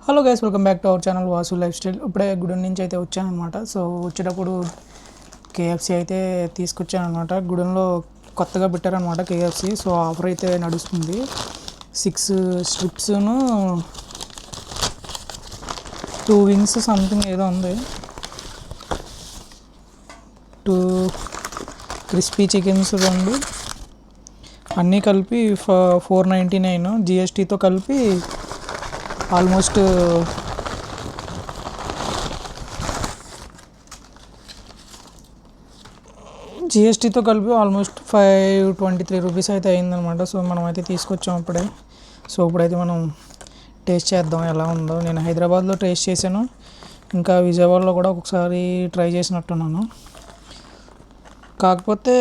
Hello guys, welcome back to our channel Vasu life style. ఇప్పుడే గుడి నుంచి అయితే వచ్చాను అనమాట. సో వచ్చేటప్పుడు కేఎఫ్సి అయితే తీసుకొచ్చాను అనమాట. గుడిలో కొత్తగా పెట్టారనమాట కేఎఫ్సి. సో ఆఫర్ అయితే నడుస్తుంది. 6 స్ట్రిప్స్ను 2 వింగ్స్ సంథింగ్ ఏదో ఉంది. 2 క్రిస్పీ చికెన్స్ రెండు అన్నీ కలిపి 499. జిఎస్టీతో కలిపి ఆల్మోస్ట్ జిఎస్టీతో కలిపి ఆల్మోస్ట్ 523 రూపీస్ అయితే అయిందనమాట. సో మనం అయితే తీసుకొచ్చాం ఇప్పుడే. సో ఇప్పుడైతే మనం టేస్ట్ చేద్దాం ఎలా ఉందో. నేను హైదరాబాద్లో టేస్ట్ చేశాను, ఇంకా విజయవాడలో కూడా ఒకసారి ట్రై చేసినట్టున్నాను. కాకపోతే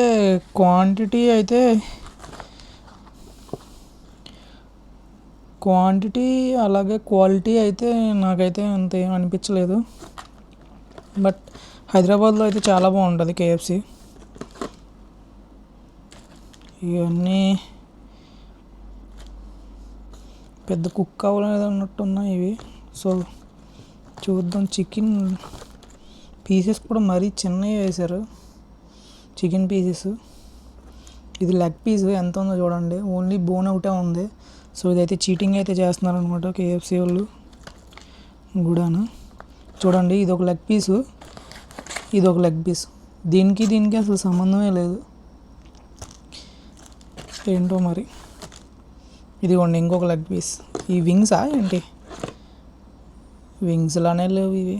క్వాంటిటీ అలాగే క్వాలిటీ అయితే నాకైతే అంత ఏం అనిపించలేదు. బట్ హైదరాబాద్లో అయితే చాలా బాగుంటుంది కేఎఫ్సి. ఇవన్నీ పెద్ద కుక్ అవ్వలేదు అన్నట్టున్నాయి ఇవి. సో చూద్దాం. చికెన్ పీసెస్ కూడా మరీ చిన్నవి వేశారు, చికెన్ పీసెస్. ఇది లెగ్ పీస్ ఎంత ఉందో చూడండి, ఓన్లీ బోన్ ఒకటే ఉంది. సో ఇదైతే చీటింగ్ అయితే చేస్తున్నారు అనమాట కేఎఫ్సి వాళ్ళు కూడాను. చూడండి, ఇది ఒక లెగ్ పీసు, ఇది ఒక లెగ్ పీస్. దీనికి అసలు సంబంధమే లేదు. ఏంటో మరి. ఇదిగోండి ఇంకొక లెగ్ పీస్. ఈ వింగ్సా ఏంటి? వింగ్స్లానే లేవు ఇవి.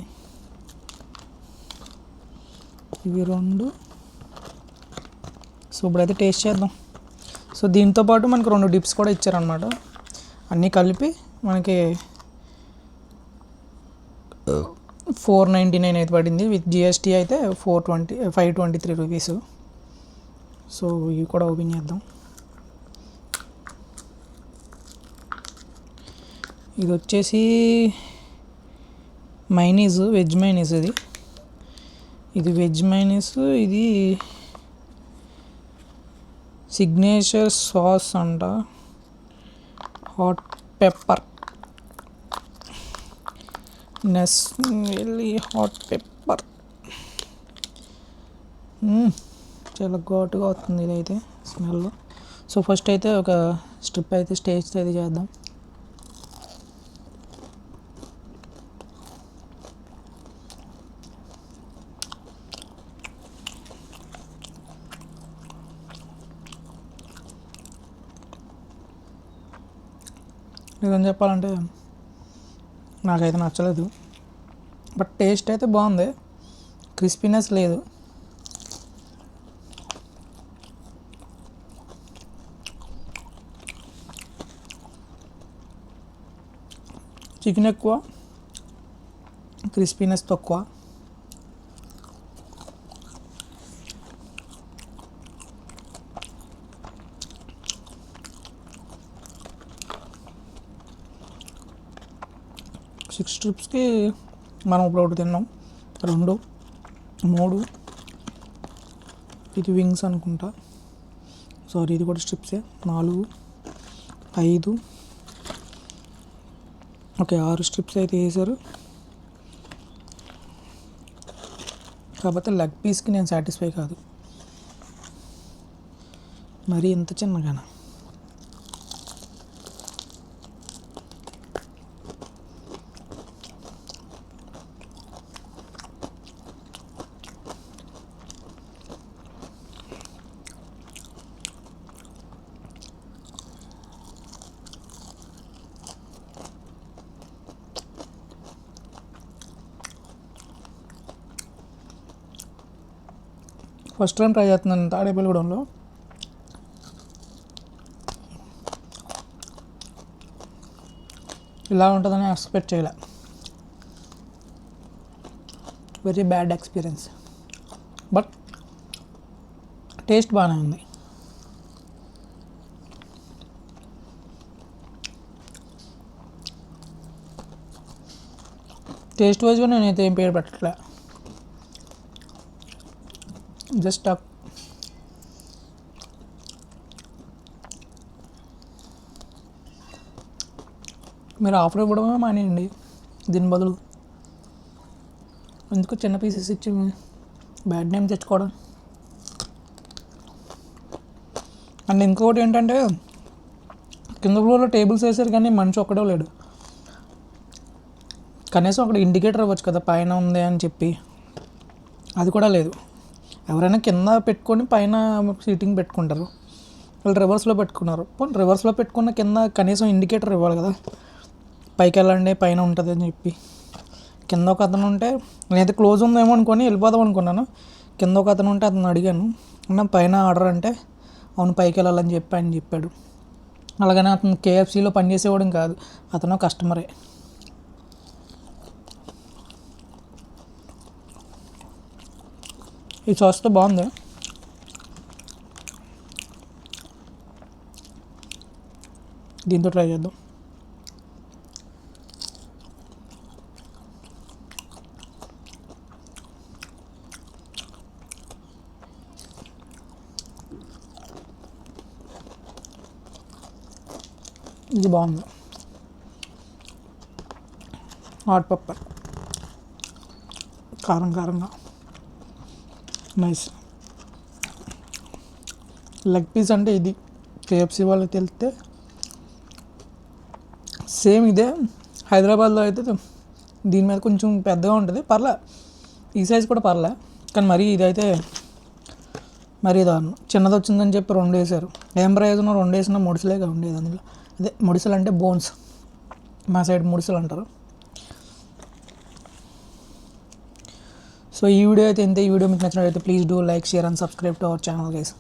ఇవి రెండు. సో ఇప్పుడైతే టేస్ట్ చేద్దాం. సో దీంతోపాటు మనకు 2 డిప్స్ కూడా ఇచ్చారనమాట. అన్నీ కలిపి మనకి 499 అయితే పడింది. విత్ జిఎస్టీ అయితే 523 రూపీస్. సో ఇవి కూడా ఓపెన్ చేద్దాం. ఇది వచ్చేసి మైనీస్, వెజ్ మైనీస్. ఇది వెజ్ మైనీస్. ఇది సిగ్నేచర్ సాస్ అంట, hot pepper, Nestlé hot pepper. చాలా ఘాటుగా వస్తుంది ఇదైతే స్మెల్. సో ఫస్ట్ అయితే ఒక స్ట్రిప్ అయితే టేస్ట్ అయితే చేద్దాం. నిజం చెప్పాలంటే నాకైతే నచ్చలేదు. బట్ టేస్ట్ అయితే బాగుంది, క్రిస్పీనెస్ లేదు. చికెన్ ఎక్కువ, క్రిస్పీనెస్ తక్కువ. సిక్స్ స్ట్రిప్స్కి మనం ఇప్పుడు ఒకటి తిన్నాం, 2, 3. ఇది వింగ్స్ అనుకుంటా. సారీ, ఇది కూడా స్ట్రిప్సే. 4, 5, ఓకే 6 స్ట్రిప్స్ అయితే వేసారు. కాకపోతే లెగ్ పీస్కి నేను సాటిస్ఫై కాదు, మరీ ఇంత చిన్నగానా. ఫస్ట్ టైం ట్రై చేస్తున్నాను తాడేపల్లిగూడెంలో. ఇలా ఉంటుందని ఎక్స్పెక్ట్ చేయలే. Very bad experience. But taste బాగానే ఉంది. టేస్ట్ వైజ్గా నేనైతే ఏం పేరు పెట్టట్లే. జస్ట్ మీరు ఆఫర్ ఇవ్వడమే మానేయండి. దీని బదులు ఎందుకు చిన్న పీసెస్ ఇచ్చి బ్యాడ్ నేమ్ తెచ్చుకోవడం. అండ్ ఇంకొకటి ఏంటంటే కింద ఫ్లోర్లో టేబుల్స్ వేసారు కానీ మనిషి ఒక్కడో లేడు. కనీసం అక్కడ ఇండికేటర్ ఇవ్వచ్చు కదా పైన ఉంది అని చెప్పి, అది కూడా లేదు. ఎవరైనా కింద పెట్టుకొని పైన సీటింగ్ పెట్టుకుంటారు, వాళ్ళు రివర్స్లో పెట్టుకున్నారు. రివర్స్లో పెట్టుకున్న కింద కనీసం ఇండికేటర్ ఇవ్వాలి కదా, పైకి వెళ్ళండి పైన ఉంటుంది అని చెప్పి. కింద ఒక అతను ఉంటే నేనైతే క్లోజ్ ఉందేమో అనుకొని వెళ్ళిపోదాం అనుకున్నాను. కింద ఒక అతను ఉంటే అతను అడిగాను, అన్న పైన ఆర్డర్ అంటే అవును పైకి వెళ్ళాలని చెప్పి ఆయన చెప్పాడు. అలాగనే అతను కేఎఫ్సీలో పనిచేసేవాడు కాదు, అతను కస్టమరే. ఈ సాస్తో బాగుంది. దీంతో ట్రై చేద్దాం. ఇది బాగుంది. హాట్ పెప్పర్ కారం కారంగా నైస్. లెగ్ పీస్ అంటే ఇది కేఎఫ్సీ వాళ్ళకి తెలిస్తే సేమ్ ఇదే. హైదరాబాద్లో అయితే దీని మీద కొంచెం పెద్దగా ఉంటుంది, పర్లే ఈ సైజ్ కూడా పర్లే. కానీ మరీ ఇదైతే మరీ దారుణం. చిన్నది వచ్చిందని చెప్పి 2 వేసారు. ఏం ప్రయోజనం, 2 వేసినా ముడిసలేగా ఉండేది అందులో. అదే ముడిసలు అంటే బోన్స్, మా సైడ్ ముడిసలు అంటారు. సో ఈ వీడియో అయితే ఇంతే. ఈ వీడియో మీకు నచ్చినట్లయితే please do like, share and subscribe to our channel guys.